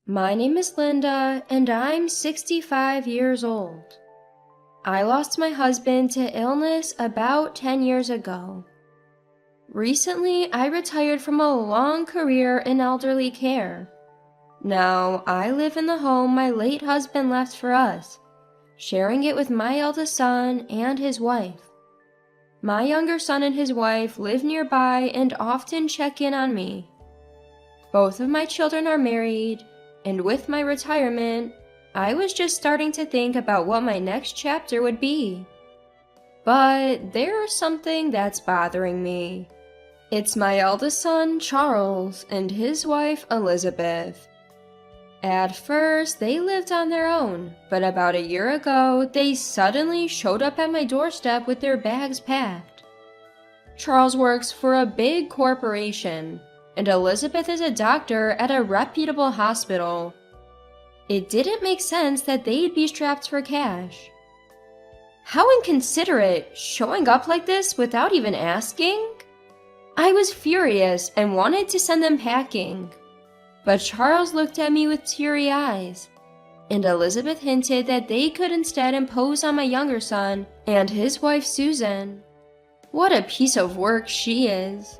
My name is Linda, and I'm 65 years old. I lost my husband to illness about 10 years ago. Recently, I retired from a long career in elderly care. Now, I live in the home my late husband left for us, sharing it with my eldest son and his wife. My younger son and his wife live nearby and often check in on me. Both of my children are married, and with my retirement, I was just starting to think about what my next chapter would be. But there's something that's bothering me. It's my eldest son, Charles, and his wife, Elizabeth. At first, they lived on their own, but about a year ago, they suddenly showed up at my doorstep with their bags packed. Charles works for a big corporation, and Elizabeth is a doctor at a reputable hospital. It didn't make sense that they'd be strapped for cash. How inconsiderate, showing up like this without even asking? I was furious and wanted to send them packing. But Charles looked at me with teary eyes, and Elizabeth hinted that they could instead impose on my younger son and his wife Susan. What a piece of work she is.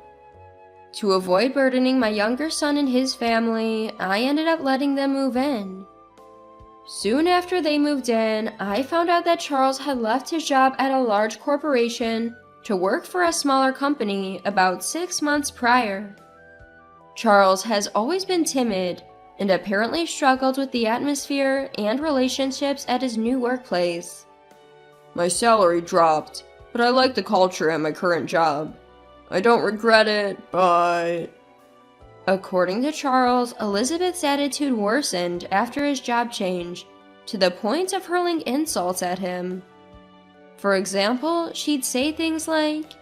To avoid burdening my younger son and his family, I ended up letting them move in. Soon after they moved in, I found out that Charles had left his job at a large corporation to work for a smaller company about 6 months prior. Charles has always been timid and apparently struggled with the atmosphere and relationships at his new workplace. My salary dropped, but I like the culture at my current job. I don't regret it, but... According to Charles, Elizabeth's attitude worsened after his job change, to the point of hurling insults at him. For example, she'd say things like,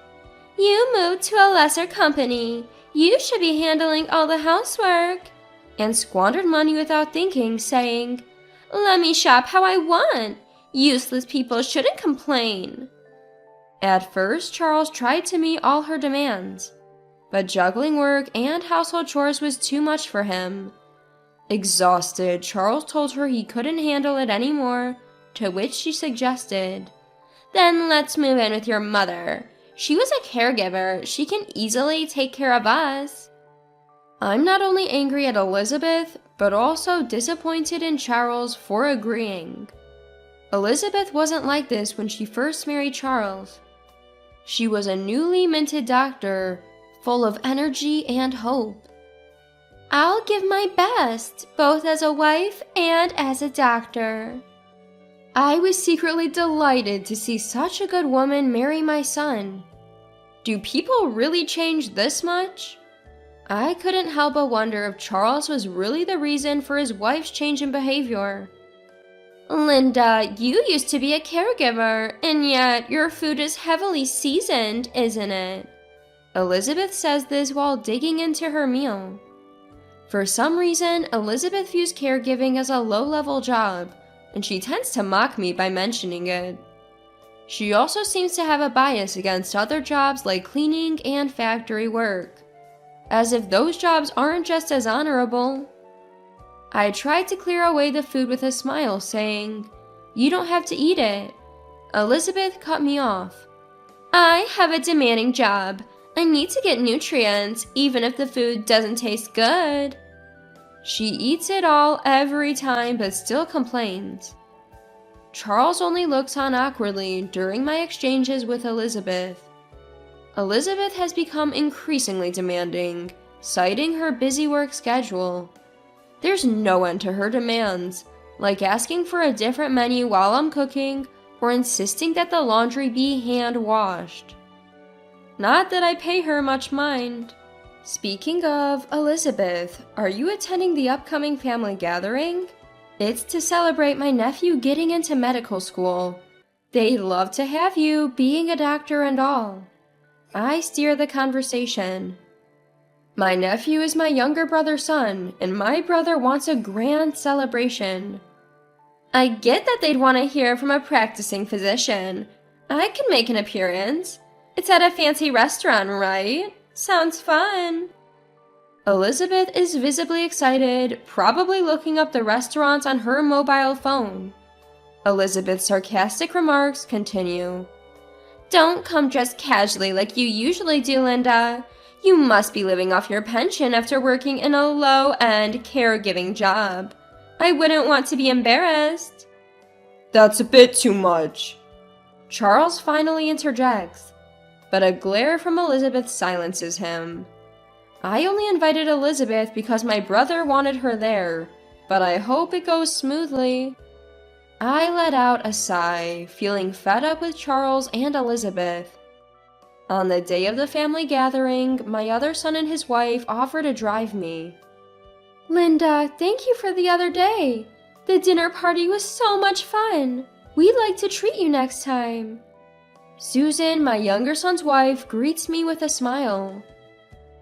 "You moved to a lesser company. You should be handling all the housework," and squandered money without thinking, saying, "Let me shop how I want. Useless people shouldn't complain." At first, Charles tried to meet all her demands, but juggling work and household chores was too much for him. Exhausted, Charles told her he couldn't handle it anymore, to which she suggested, "Then let's move in with your mother. She was a caregiver. She can easily take care of us." I'm not only angry at Elizabeth, but also disappointed in Charles for agreeing. Elizabeth wasn't like this when she first married Charles. She was a newly minted doctor, full of energy and hope. "I'll give my best, both as a wife and as a doctor." I was secretly delighted to see such a good woman marry my son. Do people really change this much? I couldn't help but wonder if Charles was really the reason for his wife's change in behavior. "Linda, you used to be a caregiver, and yet your food is heavily seasoned, isn't it?" Elizabeth says this while digging into her meal. For some reason, Elizabeth views caregiving as a low-level job, and she tends to mock me by mentioning it. She also seems to have a bias against other jobs like cleaning and factory work, as if those jobs aren't just as honorable. I tried to clear away the food with a smile, saying, "You don't have to eat it." Elizabeth cut me off. "I have a demanding job. I need to get nutrients, even if the food doesn't taste good." She eats it all every time, but still complains. Charles only looks on awkwardly during my exchanges with Elizabeth. Elizabeth has become increasingly demanding, citing her busy work schedule. There's no end to her demands, like asking for a different menu while I'm cooking or insisting that the laundry be hand-washed. Not that I pay her much mind. Speaking of Elizabeth, are you attending the upcoming family gathering? It's to celebrate my nephew getting into medical school. They'd love to have you, being a doctor and all. I steer the conversation. My nephew is my younger brother's son, and my brother wants a grand celebration. I get that they'd want to hear from a practicing physician. I can make an appearance. It's at a fancy restaurant, right? Sounds fun. Elizabeth is visibly excited, probably looking up the restaurants on her mobile phone. Elizabeth's sarcastic remarks continue. Don't come dressed casually like you usually do, Linda. You must be living off your pension after working in a low-end caregiving job. I wouldn't want to be embarrassed. That's a bit too much. Charles finally interjects, but a glare from Elizabeth silences him. I only invited Elizabeth because my brother wanted her there, but I hope it goes smoothly. I let out a sigh, feeling fed up with Charles and Elizabeth. On the day of the family gathering, my other son and his wife offered to drive me. Linda, thank you for the other day. The dinner party was so much fun. We'd like to treat you next time. Susan, my younger son's wife, greets me with a smile.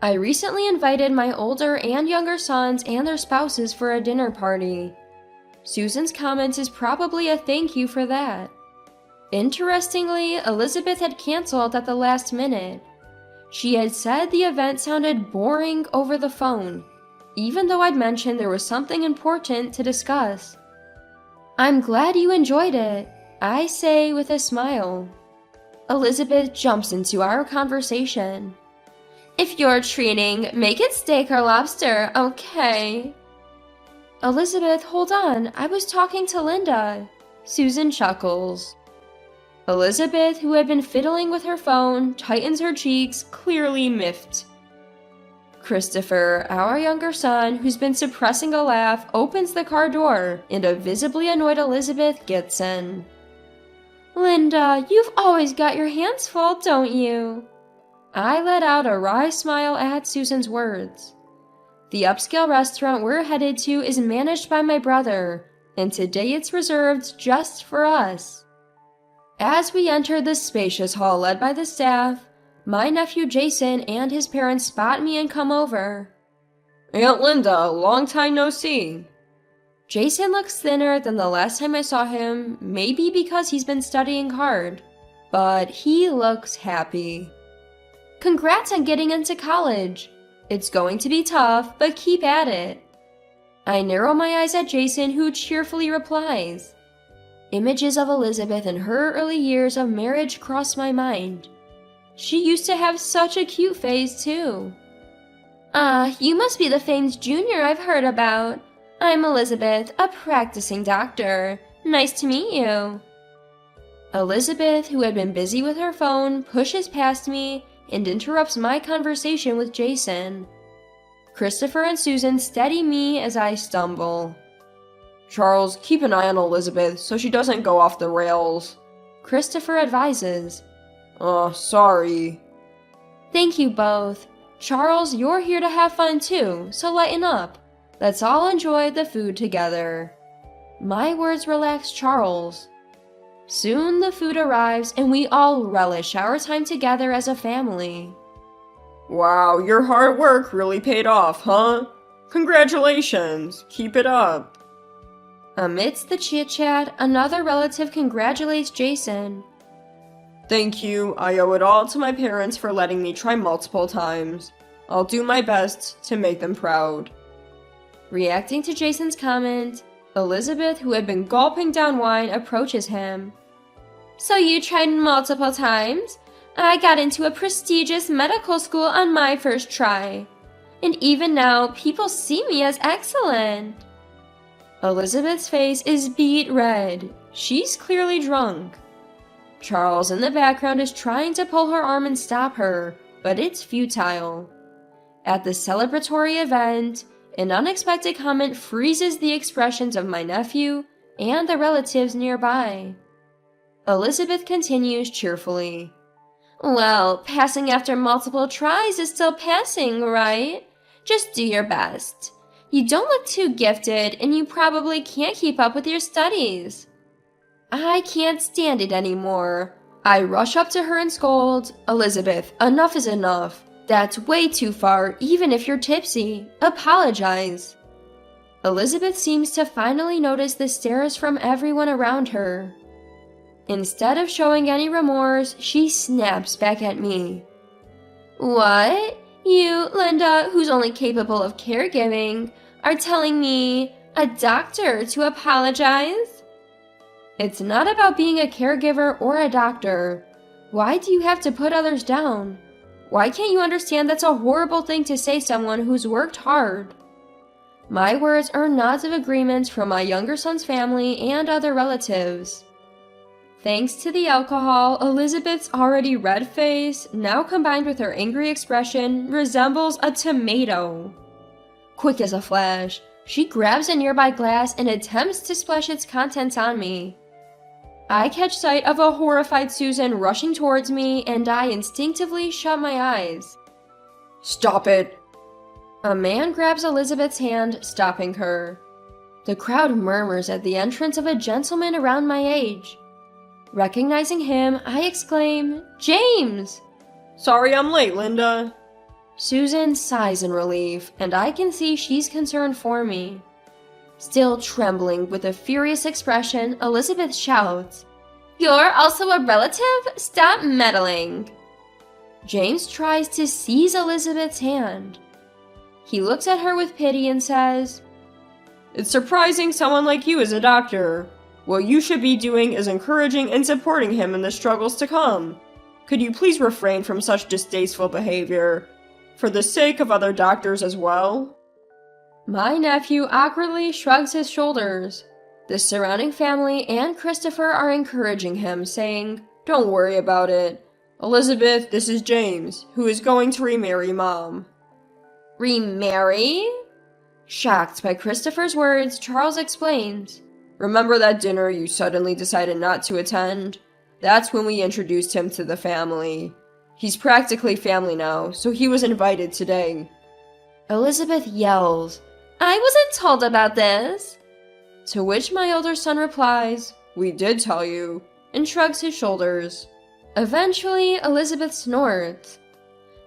I recently invited my older and younger sons and their spouses for a dinner party. Susan's comment is probably a thank you for that. Interestingly, Elizabeth had canceled at the last minute. She had said the event sounded boring over the phone, even though I'd mentioned there was something important to discuss. I'm glad you enjoyed it, I say with a smile. Elizabeth jumps into our conversation. If you're treating, make it steak or lobster, okay? Elizabeth, hold on, I was talking to Linda. Susan chuckles. Elizabeth, who had been fiddling with her phone, tightens her cheeks, clearly miffed. Christopher, our younger son, who's been suppressing a laugh, opens the car door, and a visibly annoyed Elizabeth gets in. Linda, you've always got your hands full, don't you? I let out a wry smile at Susan's words. The upscale restaurant we're headed to is managed by my brother, and today it's reserved just for us. As we enter the spacious hall led by the staff, my nephew Jason and his parents spot me and come over. Aunt Linda, long time no see. Jason looks thinner than the last time I saw him, maybe because he's been studying hard, but he looks happy. Congrats on getting into college. It's going to be tough, but keep at it. I narrow my eyes at Jason, who cheerfully replies. Images of Elizabeth in her early years of marriage cross my mind. She used to have such a cute face, too. You must be the famed junior I've heard about. I'm Elizabeth, a practicing doctor. Nice to meet you. Elizabeth, who had been busy with her phone, pushes past me and interrupts my conversation with Jason. Christopher and Susan steady me as I stumble. Charles, keep an eye on Elizabeth so she doesn't go off the rails. Christopher advises. Sorry. Thank you both. Charles, you're here to have fun too, so lighten up. Let's all enjoy the food together. My words relax Charles. Soon the food arrives and we all relish our time together as a family. Wow, your hard work really paid off, huh? Congratulations! Keep it up! Amidst the chit-chat, another relative congratulates Jason. Thank you, I owe it all to my parents for letting me try multiple times. I'll do my best to make them proud. Reacting to Jason's comment, Elizabeth, who had been gulping down wine, approaches him. So you tried multiple times? I got into a prestigious medical school on my first try. And even now, people see me as excellent. Elizabeth's face is beet red. She's clearly drunk. Charles in the background is trying to pull her arm and stop her, but it's futile. At the celebratory event, an unexpected comment freezes the expressions of my nephew and the relatives nearby. Elizabeth continues cheerfully. Well, passing after multiple tries is still passing, right? Just do your best. You don't look too gifted, and you probably can't keep up with your studies. I can't stand it anymore. I rush up to her and scold, Elizabeth, enough is enough. That's way too far, even if you're tipsy. Apologize. Elizabeth seems to finally notice the stares from everyone around her. Instead of showing any remorse, she snaps back at me. What? You, Linda, who's only capable of caregiving, are telling me, a doctor, to apologize? It's not about being a caregiver or a doctor. Why do you have to put others down? Why can't you understand that's a horrible thing to say to someone who's worked hard? My words earn nods of agreement from my younger son's family and other relatives. Thanks to the alcohol, Elizabeth's already red face, now combined with her angry expression, resembles a tomato. Quick as a flash, she grabs a nearby glass and attempts to splash its contents on me. I catch sight of a horrified Susan rushing towards me, and I instinctively shut my eyes. Stop it! A man grabs Elizabeth's hand, stopping her. The crowd murmurs at the entrance of a gentleman around my age. Recognizing him, I exclaim, "James!" Sorry I'm late, Linda. Susan sighs in relief, and I can see she's concerned for me. Still trembling with a furious expression, Elizabeth shouts, "You're also a relative? Stop meddling!" James tries to seize Elizabeth's hand. He looks at her with pity and says, It's surprising someone like you is a doctor. What you should be doing is encouraging and supporting him in the struggles to come. Could you please refrain from such distasteful behavior, for the sake of other doctors as well? My nephew awkwardly shrugs his shoulders. The surrounding family and Christopher are encouraging him, saying, Don't worry about it. Elizabeth, this is James, who is going to remarry Mom. "Remarry?" Shocked by Christopher's words, Charles explains, Remember that dinner you suddenly decided not to attend? That's when we introduced him to the family. He's practically family now, so he was invited today. Elizabeth yells, "I wasn't told about this!" To which my older son replies, We did tell you, and shrugs his shoulders. Eventually, Elizabeth snorts.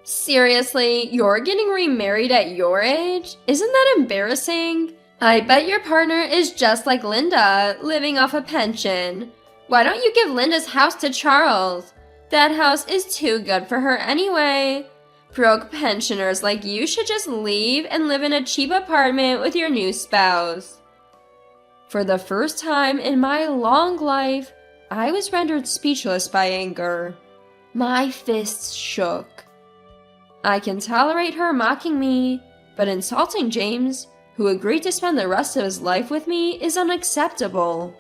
"Seriously, you're getting remarried at your age? Isn't that embarrassing? I bet your partner is just like Linda, living off a pension. Why don't you give Linda's house to Charles? That house is too good for her anyway. Broke pensioners like you should just leave and live in a cheap apartment with your new spouse." For the first time in my long life, I was rendered speechless by anger. My fists shook. I can tolerate her mocking me, but insulting James, who agreed to spend the rest of his life with me, is unacceptable.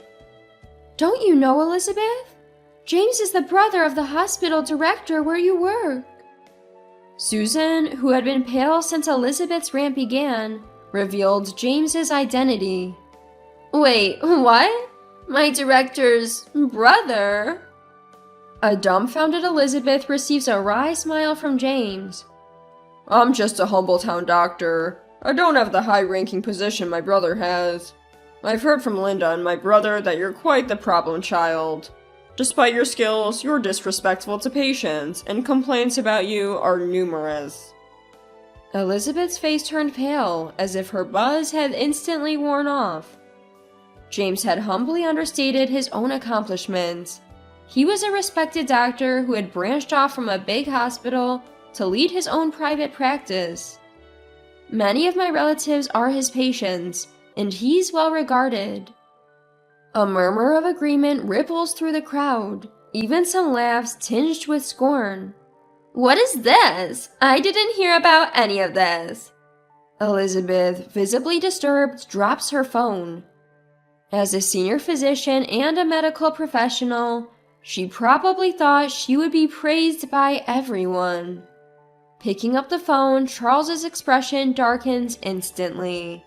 "Don't you know, Elizabeth? James is the brother of the hospital director where you work." Susan, who had been pale since Elizabeth's rant began, revealed James's identity. "Wait, what? My director's brother?" A dumbfounded Elizabeth receives a wry smile from James. I'm just a humble town doctor. I don't have the high-ranking position my brother has. I've heard from Linda and my brother that you're quite the problem child. Despite your skills, you're disrespectful to patients, and complaints about you are numerous. Elizabeth's face turned pale, as if her buzz had instantly worn off. James had humbly understated his own accomplishments. He was a respected doctor who had branched off from a big hospital to lead his own private practice. Many of my relatives are his patients, and he's well regarded. A murmur of agreement ripples through the crowd, even some laughs tinged with scorn. "What is this? I didn't hear about any of this." Elizabeth, visibly disturbed, drops her phone. As a senior physician and a medical professional, she probably thought she would be praised by everyone. Picking up the phone, Charles's expression darkens instantly.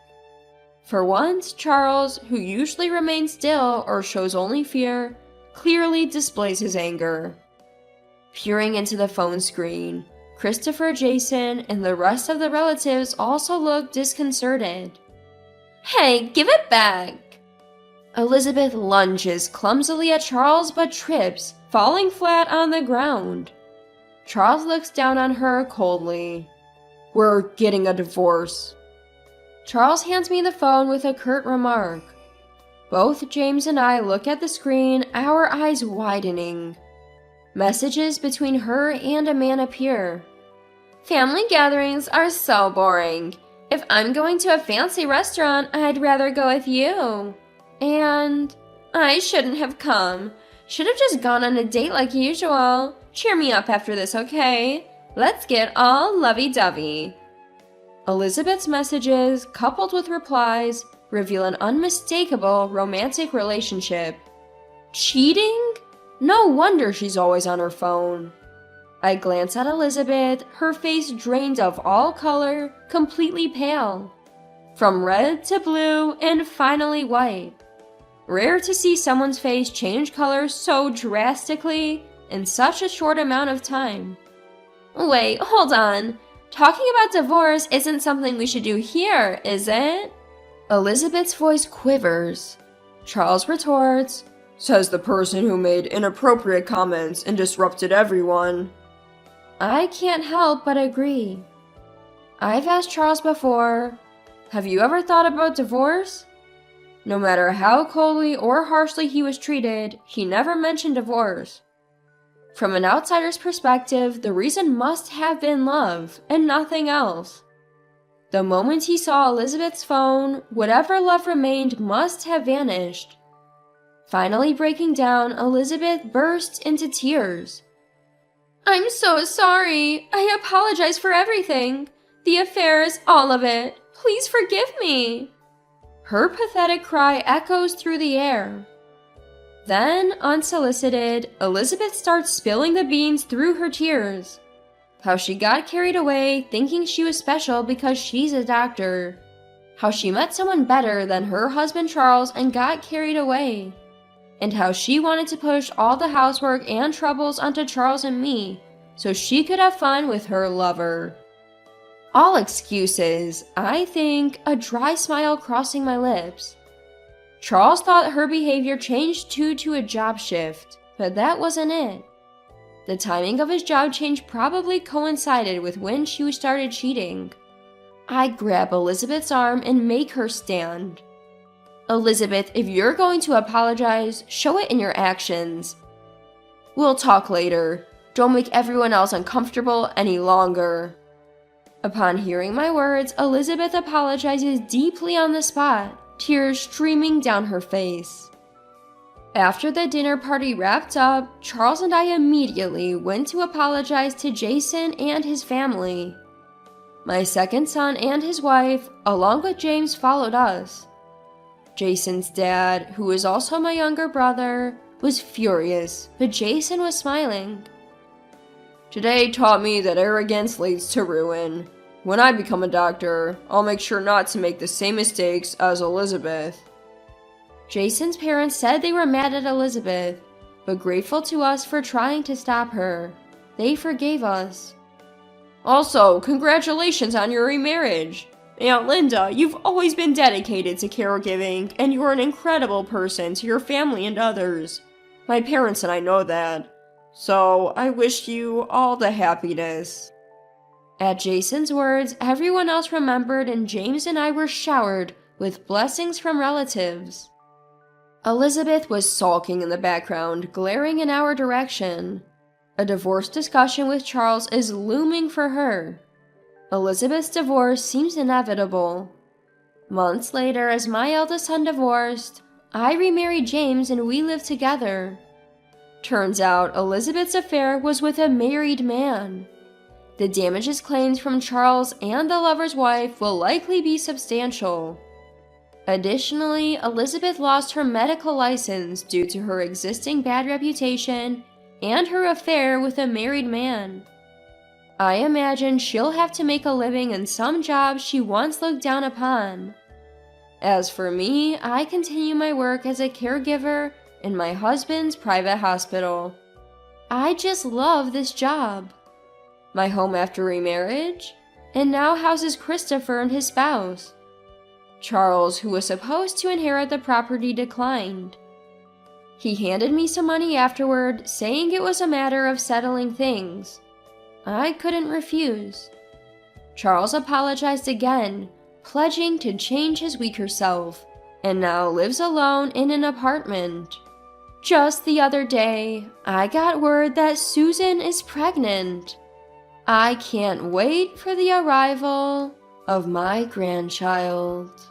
For once, Charles, who usually remains still or shows only fear, clearly displays his anger. Peering into the phone screen, Christopher, Jason, and the rest of the relatives also look disconcerted. "Hey, give it back!" Elizabeth lunges clumsily at Charles but trips, falling flat on the ground. Charles looks down on her coldly. We're getting a divorce. Charles hands me the phone with a curt remark. Both James and I look at the screen, our eyes widening. Messages between her and a man appear. Family gatherings are so boring. If I'm going to a fancy restaurant, I'd rather go with you. And I shouldn't have come. Should have just gone on a date like usual. Cheer me up after this, okay? Let's get all lovey-dovey. Elizabeth's messages, coupled with replies, reveal an unmistakable romantic relationship. Cheating? No wonder she's always on her phone. I glance at Elizabeth, her face drained of all color, completely pale. From red to blue, and finally white. Rare to see someone's face change color so drastically in such a short amount of time. Wait, hold on. Talking about divorce isn't something we should do here, is it? Elizabeth's voice quivers. Charles retorts, Says the person who made inappropriate comments and disrupted everyone. I can't help but agree. I've asked Charles before, have you ever thought about divorce? No matter how coldly or harshly he was treated, he never mentioned divorce. From an outsider's perspective, the reason must have been love, and nothing else. The moment he saw Elizabeth's phone, whatever love remained must have vanished. Finally breaking down, Elizabeth burst into tears. I'm so sorry. I apologize for everything. The affairs, all of it. Please forgive me. Her pathetic cry echoes through the air. Then, unsolicited, Elizabeth starts spilling the beans through her tears. How she got carried away thinking she was special because she's a doctor. How she met someone better than her husband Charles and got carried away. And how she wanted to push all the housework and troubles onto Charles and me so she could have fun with her lover. All excuses, I think, a dry smile crossing my lips. Charles thought her behavior changed due to a job shift, but that wasn't it. The timing of his job change probably coincided with when she started cheating. I grab Elizabeth's arm and make her stand. Elizabeth, if you're going to apologize, show it in your actions. We'll talk later. Don't make everyone else uncomfortable any longer. Upon hearing my words, Elizabeth apologizes deeply on the spot, tears streaming down her face. After the dinner party wrapped up, Charles and I immediately went to apologize to Jason and his family. My second son and his wife, along with James, followed us. Jason's dad, who is also my younger brother, was furious, but Jason was smiling. Today taught me that arrogance leads to ruin. When I become a doctor, I'll make sure not to make the same mistakes as Elizabeth. Jason's parents said they were mad at Elizabeth, but grateful to us for trying to stop her. They forgave us. Also, congratulations on your remarriage. Aunt Linda, you've always been dedicated to caregiving, and you're an incredible person to your family and others. My parents and I know that. So, I wish you all the happiness. At Jason's words, everyone else remembered and James and I were showered with blessings from relatives. Elizabeth was sulking in the background, glaring in our direction. A divorce discussion with Charles is looming for her. Elizabeth's divorce seems inevitable. Months later, as my eldest son divorced, I remarried James and we lived together. Turns out Elizabeth's affair was with a married man. The damages claimed from Charles and the lover's wife will likely be substantial. Additionally, Elizabeth lost her medical license due to her existing bad reputation and her affair with a married man. I imagine she'll have to make a living in some job she once looked down upon. As for me, I continue my work as a caregiver in my husband's private hospital. I just love this job. My home after remarriage, and now houses Christopher and his spouse. Charles, who was supposed to inherit the property, declined. He handed me some money afterward, saying it was a matter of settling things. I couldn't refuse. Charles apologized again, pledging to change his weaker self, and now lives alone in an apartment. Just the other day, I got word that Susan is pregnant. I can't wait for the arrival of my grandchild.